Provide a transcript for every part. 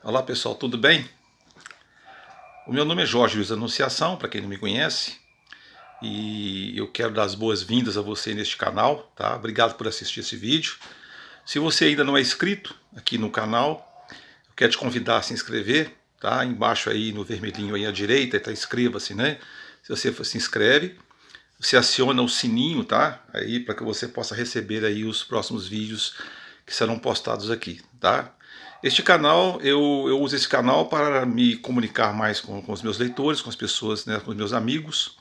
Olá pessoal, tudo bem? O meu nome é Jorge Luiz Anunciação, para quem não me conhece, e eu quero dar as boas-vindas a você neste canal, tá? Obrigado por assistir esse vídeo. Se você ainda não é inscrito aqui no canal, eu quero te convidar a se inscrever, tá? Embaixo aí no vermelhinho aí à direita, está inscreva-se, né? Se você se inscreve, você aciona o sininho, tá? Aí para que você possa receber aí os próximos vídeos que serão postados aqui, tá? Este canal, eu uso esse canal para me comunicar mais com os meus leitores, com as pessoas, né, com os meus amigos.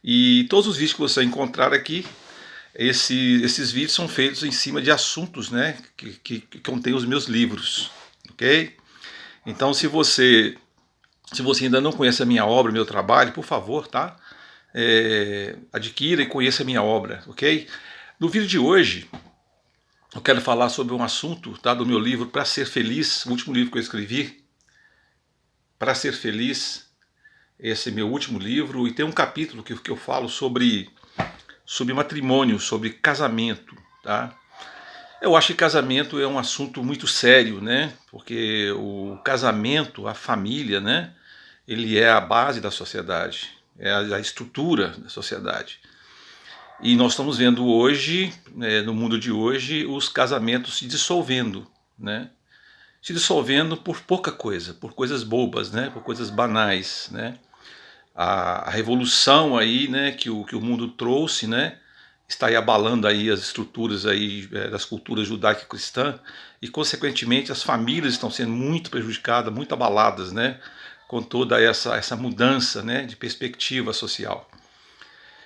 E todos os vídeos que você encontrar aqui, esses vídeos são feitos em cima de assuntos, né, que contém os meus livros, ok? Então, se você ainda não conhece a minha obra, meu trabalho, por favor, tá? Adquira e conheça a minha obra, ok? No vídeo de hoje, eu quero falar sobre um assunto, tá, do meu livro Para Ser Feliz, o último livro que eu escrevi, Para Ser Feliz. Esse é meu último livro e tem um capítulo que eu falo sobre matrimônio, sobre casamento, tá? Eu acho que casamento é um assunto muito sério, né? Porque o casamento, a família, né? Ele é a base da sociedade, é a estrutura da sociedade. E nós estamos vendo hoje, no mundo de hoje, os casamentos se dissolvendo, né? Se dissolvendo por pouca coisa, por coisas bobas, né? Por coisas banais, né? A revolução aí, né, que o mundo trouxe, né, está aí abalando aí as estruturas aí das culturas judaico-cristã e consequentemente as famílias estão sendo muito prejudicadas, muito abaladas, né, com toda essa mudança, né, de perspectiva social.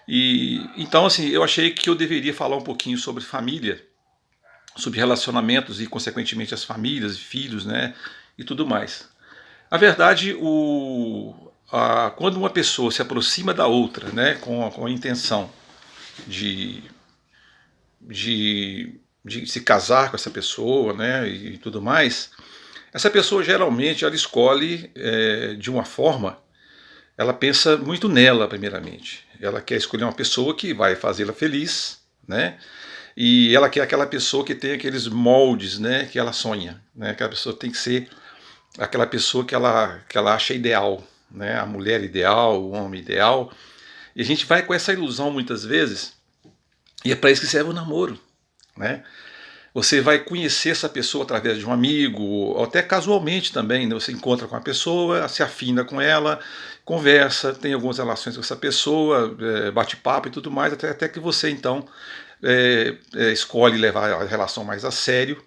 E então assim, eu achei que eu deveria falar um pouquinho sobre família, sobre relacionamentos e consequentemente as famílias, filhos, né, e tudo mais. Na verdade, quando uma pessoa se aproxima da outra, né, com a intenção de, de se casar com essa pessoa, né, e tudo mais, essa pessoa geralmente ela escolhe de uma forma, ela pensa muito nela primeiramente. Ela quer escolher uma pessoa que vai fazê-la feliz, né, e ela quer aquela pessoa que tem aqueles moldes, né, que ela sonha, né, aquela pessoa tem que ser aquela pessoa que ela acha ideal, né? A mulher ideal, o homem ideal. E a gente vai com essa ilusão muitas vezes, e é para isso que serve o namoro, né? Você vai conhecer essa pessoa através de um amigo, ou até casualmente também, né? Você encontra com a pessoa, se afina com ela, conversa, tem algumas relações com essa pessoa, bate papo e tudo mais, até que você então escolhe levar a relação mais a sério,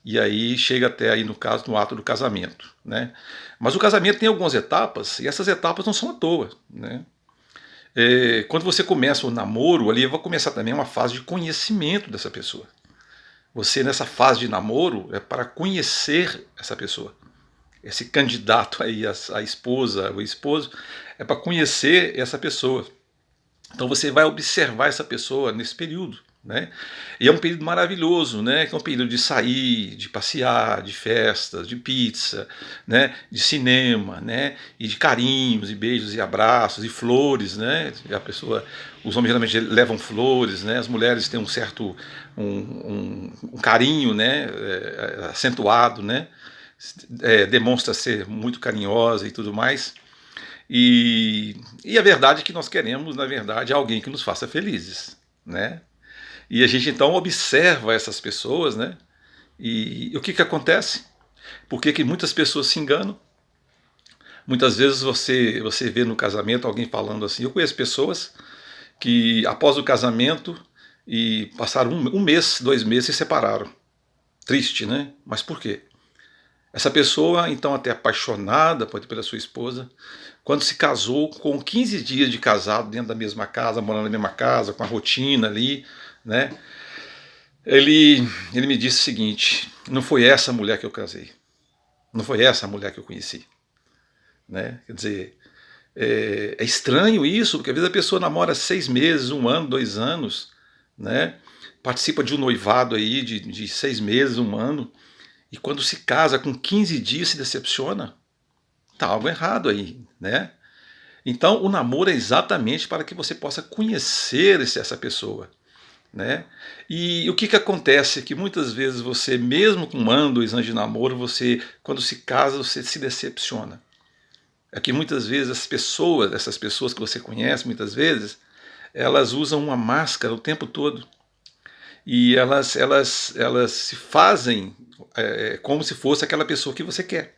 e aí chega até aí no caso no ato do casamento, né? Mas o casamento tem algumas etapas e essas etapas não são à toa, né? Quando você começa o namoro, ali vai começar também uma fase de conhecimento dessa pessoa. Você nessa fase de namoro é para conhecer essa pessoa. Esse candidato aí a esposa, o esposo, é para conhecer essa pessoa. Então você vai observar essa pessoa nesse período, né? E é um período maravilhoso, né? Que é um período de sair, de passear, de festas, de pizza, né? De cinema, né? E de carinhos, e beijos, e abraços, e flores, né? E a pessoa, os homens geralmente levam flores, né? As mulheres têm um certo um carinho, né? Acentuado, né? Demonstra ser muito carinhosa e tudo mais. E a verdade é que nós queremos, na verdade, alguém que nos faça felizes, né? E a gente então observa essas pessoas, né? E o que que acontece? Por que que muitas pessoas se enganam? Muitas vezes você vê no casamento alguém falando assim. Eu conheço pessoas que após o casamento e passaram um mês, 2 meses se separaram. Triste, né? Mas por quê? Essa pessoa, então, até apaixonada pela sua esposa, quando se casou, com 15 dias de casado, dentro da mesma casa, morando na mesma casa, com a rotina ali, né? Ele me disse o seguinte: não foi essa mulher que eu casei, não foi essa mulher que eu conheci, né? Quer dizer, é estranho isso, porque às vezes a pessoa namora 6 meses, 1 ano, 2 anos, né? Participa de um noivado aí de 6 meses, 1 ano, e quando se casa com 15 dias se decepciona. Tá algo errado aí, né? Então o namoro é exatamente para que você possa conhecer essa pessoa, né? E o que que acontece? Que muitas vezes você, mesmo com 1 ano, 2 anos de namoro, você, quando se casa, você se decepciona. É que muitas vezes essas pessoas que você conhece, muitas vezes, elas usam uma máscara o tempo todo e elas se fazem como se fosse aquela pessoa que você quer.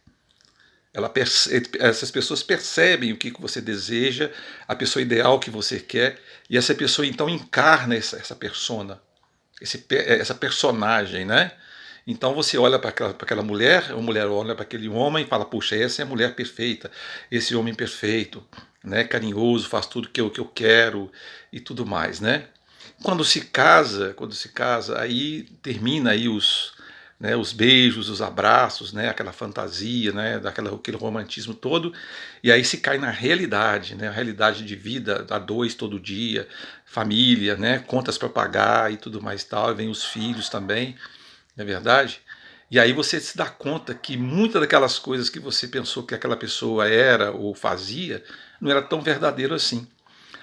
Essas pessoas percebem o que você deseja, a pessoa ideal que você quer, e essa pessoa então encarna essa persona, essa personagem, né? Então você olha para aquela mulher, a mulher olha para aquele homem e fala: puxa, essa é a mulher perfeita, esse homem perfeito, né? Carinhoso, faz tudo que eu quero e tudo mais, né? Quando se casa, aí termina aí os beijos, os abraços, né, aquela fantasia, né, aquele romantismo todo, e aí se cai na realidade, né, a realidade de vida a dois todo dia, família, né, contas para pagar e tudo mais e tal, e vem os filhos também, não é verdade? E aí você se dá conta que muitas daquelas coisas que você pensou que aquela pessoa era ou fazia, não era tão verdadeiro assim.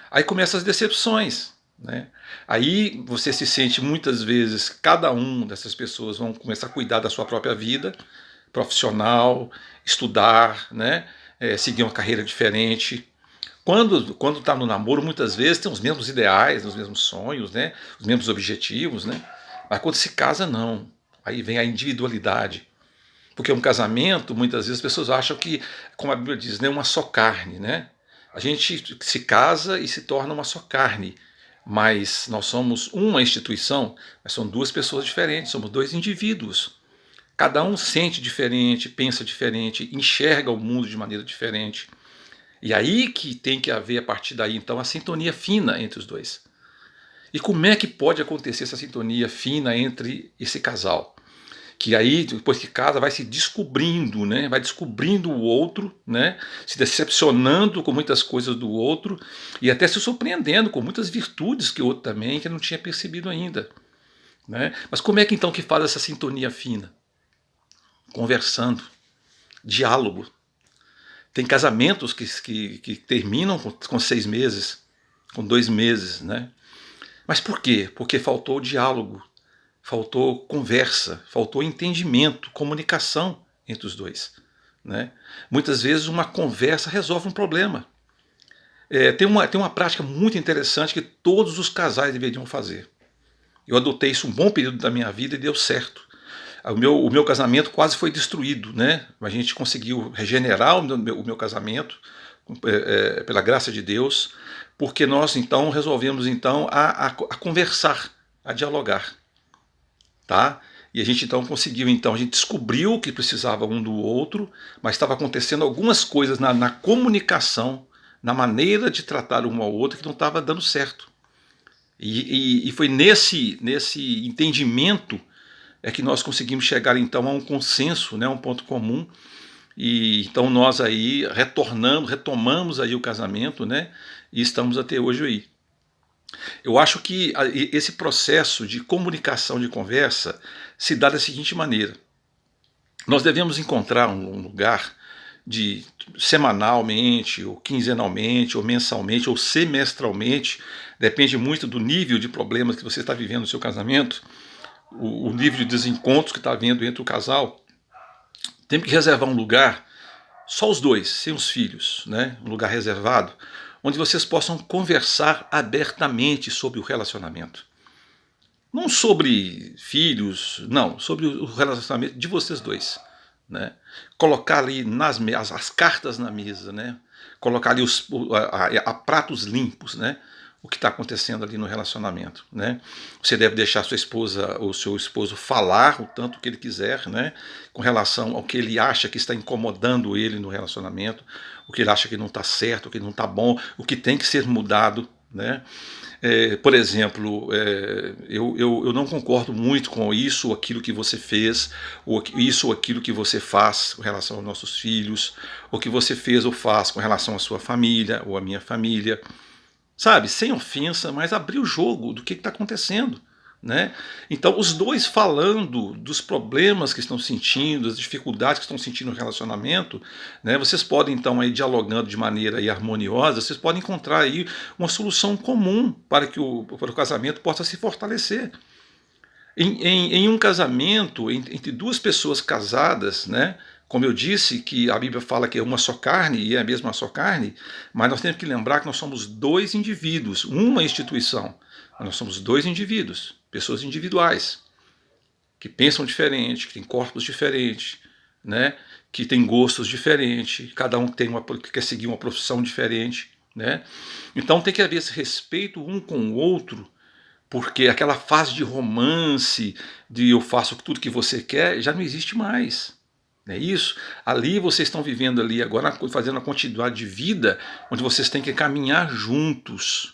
Aí começam as decepções, né? Aí você se sente muitas vezes, cada um dessas pessoas vão começar a cuidar da sua própria vida profissional, estudar, né? Seguir uma carreira diferente. Quando está no namoro, muitas vezes tem os mesmos ideais, os mesmos sonhos, né? Os mesmos objetivos, né? Mas quando se casa, não. Aí vem a individualidade. Porque um casamento, muitas vezes as pessoas acham que, como a Bíblia diz, né, uma só carne, né? A gente se casa e se torna uma só carne, mas nós somos uma instituição, mas são duas pessoas diferentes, somos dois indivíduos. Cada um sente diferente, pensa diferente, enxerga o mundo de maneira diferente. E aí que tem que haver, a partir daí, então, a sintonia fina entre os dois. E como é que pode acontecer essa sintonia fina entre esse casal? Que aí, depois que casa, vai se descobrindo, né? Vai descobrindo o outro, né? Se decepcionando com muitas coisas do outro e até se surpreendendo com muitas virtudes que o outro também, que não tinha percebido ainda, né? Mas como é que então que faz essa sintonia fina? Conversando, diálogo. Tem casamentos que terminam com 6 meses, com 2 meses, né? Mas por quê? Porque faltou diálogo, faltou conversa, faltou entendimento, comunicação entre os dois, né? Muitas vezes uma conversa resolve um problema. Tem uma prática muito interessante que todos os casais deveriam fazer. Eu adotei isso um bom período da minha vida e deu certo. O meu casamento quase foi destruído, né? A gente conseguiu regenerar o meu casamento, pela graça de Deus, porque nós então resolvemos então a conversar, a dialogar, tá? E a gente então conseguiu, então a gente descobriu que precisava um do outro, mas estava acontecendo algumas coisas na comunicação, na maneira de tratar um ao outro que não estava dando certo. E foi nesse entendimento que nós conseguimos chegar então a um consenso, né, um ponto comum, e então nós aí retomamos aí o casamento, né, e estamos até hoje aí. Eu acho que esse processo de comunicação, de conversa, se dá da seguinte maneira: nós devemos encontrar um lugar de semanalmente, ou quinzenalmente, ou mensalmente, ou semestralmente, depende muito do nível de problemas que você está vivendo no seu casamento, o nível de desencontros que está havendo entre o casal. Temos que reservar um lugar, só os dois, sem os filhos, né? Um lugar reservado, onde vocês possam conversar abertamente sobre o relacionamento. Não sobre filhos, não, sobre o relacionamento de vocês dois, né? Colocar ali as cartas na mesa, né? Colocar ali a pratos limpos, né? O que está acontecendo ali no relacionamento, né? Você deve deixar sua esposa ou seu esposo falar o tanto que ele quiser, né? Com relação ao que ele acha que está incomodando ele no relacionamento, o que ele acha que não está certo, o que não está bom, o que tem que ser mudado, né? Por exemplo, eu não concordo muito com isso ou aquilo que você fez, ou isso ou aquilo que você faz com relação aos nossos filhos, ou que você fez ou faz com relação à sua família ou à minha família. Sabe, sem ofensa, mas abrir o jogo do que está acontecendo, né? Então, os dois falando dos problemas que estão sentindo, das dificuldades que estão sentindo no relacionamento, né? Vocês podem, então, aí, dialogando de maneira aí, harmoniosa, vocês podem encontrar aí uma solução comum para que para o casamento possa se fortalecer. Em um casamento, entre duas pessoas casadas, né? Como eu disse, que a Bíblia fala que é uma só carne, e é a mesma só carne, mas nós temos que lembrar que nós somos dois indivíduos, uma instituição. Mas nós somos dois indivíduos, pessoas individuais, que pensam diferente, que têm corpos diferentes, né? Que têm gostos diferentes, cada um que quer seguir uma profissão diferente, né? Então tem que haver esse respeito um com o outro, porque aquela fase de romance, de eu faço tudo que você quer, já não existe mais. Não é isso? Ali vocês estão vivendo ali agora, fazendo a continuidade de vida, onde vocês têm que caminhar juntos,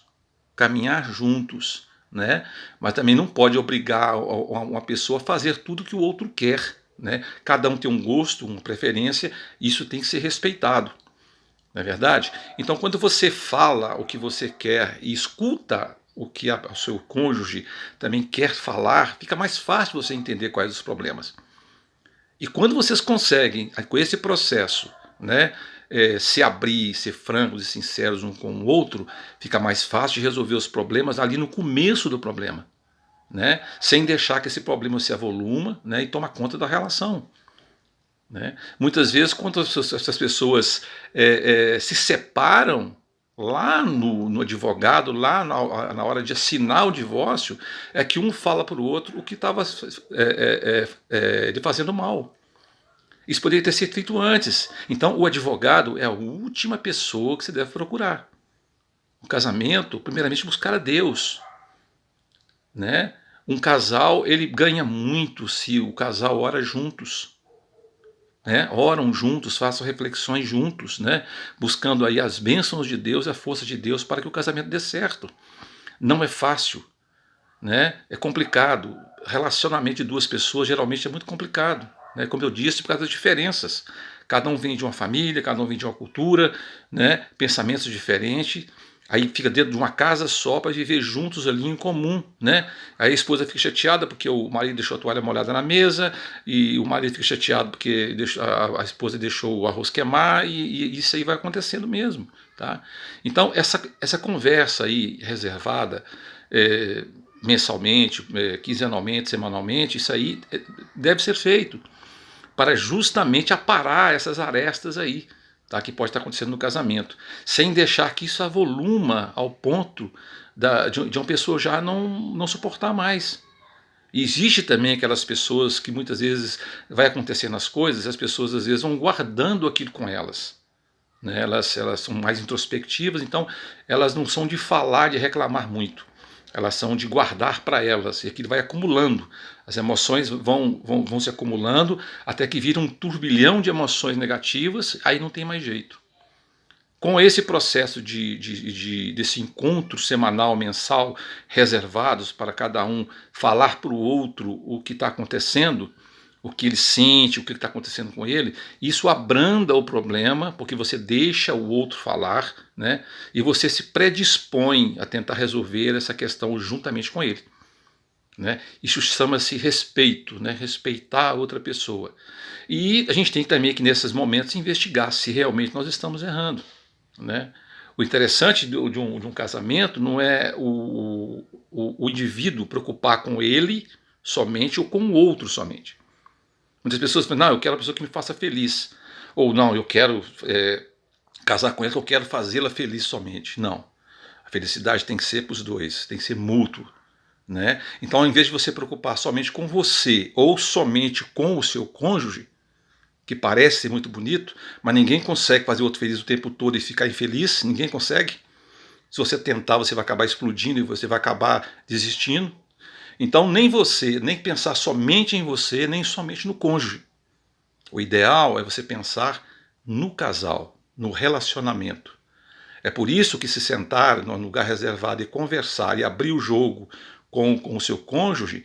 né? Mas também não pode obrigar uma pessoa a fazer tudo que o outro quer, né? Cada um tem um gosto, uma preferência, isso tem que ser respeitado. Não é verdade? Então, quando você fala o que você quer e escuta o que o seu cônjuge também quer falar, fica mais fácil você entender quais os problemas. E quando vocês conseguem, com esse processo, né, se abrir, ser francos e sinceros um com o outro, fica mais fácil de resolver os problemas ali no começo do problema, né, sem deixar que esse problema se avoluma, né, e toma conta da relação. Né? Muitas vezes, quando essas pessoas se separam, lá no advogado, lá na hora de assinar o divórcio, é que um fala para o outro o que estava lhe fazendo mal. Isso poderia ter sido feito antes. Então, o advogado é a última pessoa que você deve procurar. O casamento, primeiramente, buscar a Deus. Né? Um casal, ele ganha muito se o casal ora juntos. Né? Oram juntos, façam reflexões juntos, né? Buscando aí as bênçãos de Deus e a força de Deus para que o casamento dê certo. Não é fácil, né? É complicado. Relacionamento de duas pessoas geralmente é muito complicado, né? Como eu disse, por causa das diferenças. Cada um vem de uma família, cada um vem de uma cultura, né? Pensamentos diferentes. Aí fica dentro de uma casa só para viver juntos ali em comum, né? Aí a esposa fica chateada porque o marido deixou a toalha molhada na mesa, e o marido fica chateado porque a esposa deixou o arroz queimar, e isso aí vai acontecendo mesmo, tá? Então essa conversa aí reservada, mensalmente, quinzenalmente, semanalmente, isso aí deve ser feito para justamente aparar essas arestas aí, tá, que pode estar acontecendo no casamento, sem deixar que isso avoluma ao ponto de uma pessoa já não suportar mais. E existe também aquelas pessoas que muitas vezes vai acontecendo as coisas, e as pessoas às vezes vão guardando aquilo com elas. Né? Elas são mais introspectivas, então elas não são de falar, de reclamar muito. Elas são de guardar para elas, e aquilo vai acumulando. As emoções vão se acumulando até que vira um turbilhão de emoções negativas, aí não tem mais jeito. Com esse processo desse encontro semanal, mensal, reservados para cada um falar para o outro o que está acontecendo, o que ele sente, o que está acontecendo com ele, isso abranda o problema, porque você deixa o outro falar, né? E você se predispõe a tentar resolver essa questão juntamente com ele. Né? Isso chama-se respeito, né? Respeitar a outra pessoa. E a gente tem também que nesses momentos investigar se realmente nós estamos errando. Né? O interessante de um casamento não é o indivíduo preocupar com ele somente ou com o outro somente. Muitas pessoas falam, não, eu quero uma pessoa que me faça feliz. Ou não, eu quero casar com ela, que eu quero fazê-la feliz somente. Não. A felicidade tem que ser para os dois, tem que ser mútuo. Né? Então, ao invés de você preocupar somente com você ou somente com o seu cônjuge, que parece ser muito bonito, mas ninguém consegue fazer o outro feliz o tempo todo e ficar infeliz, ninguém consegue. Se você tentar, você vai acabar explodindo e você vai acabar desistindo. Então, nem você, nem pensar somente em você, nem somente no cônjuge. O ideal é você pensar no casal, no relacionamento. É por isso que se sentar num lugar reservado e conversar e abrir o jogo com o seu cônjuge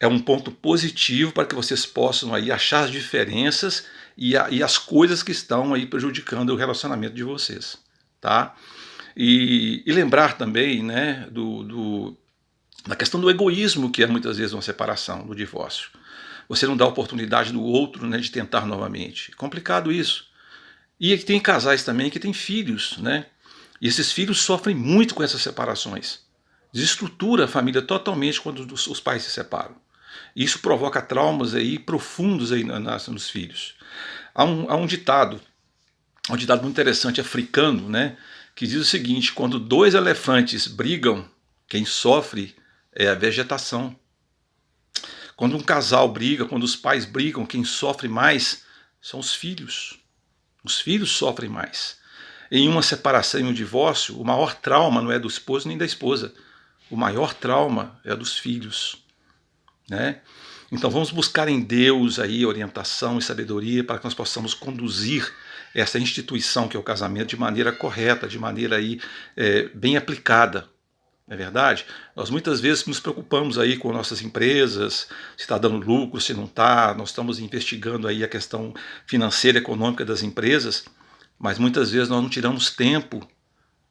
é um ponto positivo para que vocês possam aí achar as diferenças e as coisas que estão aí prejudicando o relacionamento de vocês. Tá? E lembrar também, né, Na questão do egoísmo, que é muitas vezes uma separação, do divórcio. Você não dá oportunidade do outro, né, de tentar novamente. É complicado isso. E tem casais também que têm filhos, né? E esses filhos sofrem muito com essas separações. Desestrutura a família totalmente quando os pais se separam. Isso provoca traumas aí profundos aí nos filhos. Há um ditado muito interessante africano, né, que diz o seguinte: quando dois elefantes brigam, quem sofre é a vegetação. Quando um casal briga, quando os pais brigam, quem sofre mais são os filhos. Os filhos sofrem mais. Em uma separação, em um divórcio, o maior trauma não é do esposo nem da esposa. O maior trauma é dos filhos, né? Então vamos buscar em Deus aí orientação e sabedoria para que nós possamos conduzir essa instituição que é o casamento de maneira correta, de maneira aí bem aplicada. Não é verdade? Nós muitas vezes nos preocupamos aí com nossas empresas, se está dando lucro, se não está, nós estamos investigando aí a questão financeira e econômica das empresas, mas muitas vezes nós não tiramos tempo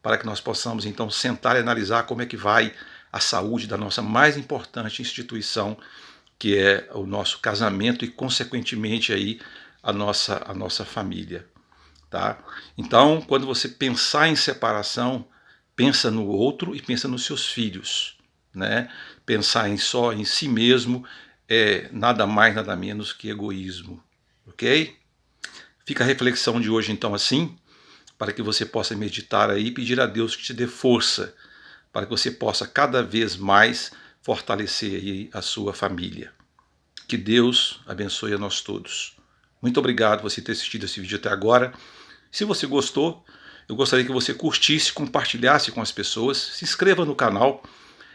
para que nós possamos então sentar e analisar como é que vai a saúde da nossa mais importante instituição, que é o nosso casamento e consequentemente aí a nossa família, tá? Então, quando você pensar em separação, pensa no outro e pensa nos seus filhos, né? Pensar só em si mesmo é nada mais, nada menos que egoísmo, ok? Fica a reflexão de hoje então assim, para que você possa meditar aí e pedir a Deus que te dê força, para que você possa cada vez mais fortalecer aí a sua família. Que Deus abençoe a nós todos. Muito obrigado por você ter assistido esse vídeo até agora. Se você gostou, eu gostaria que você curtisse, compartilhasse com as pessoas, se inscreva no canal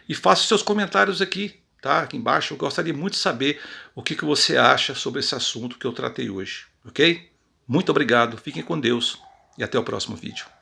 e faça seus comentários aqui, tá? Aqui embaixo. Eu gostaria muito de saber o que você acha sobre esse assunto que eu tratei hoje, ok? Muito obrigado, fiquem com Deus e até o próximo vídeo.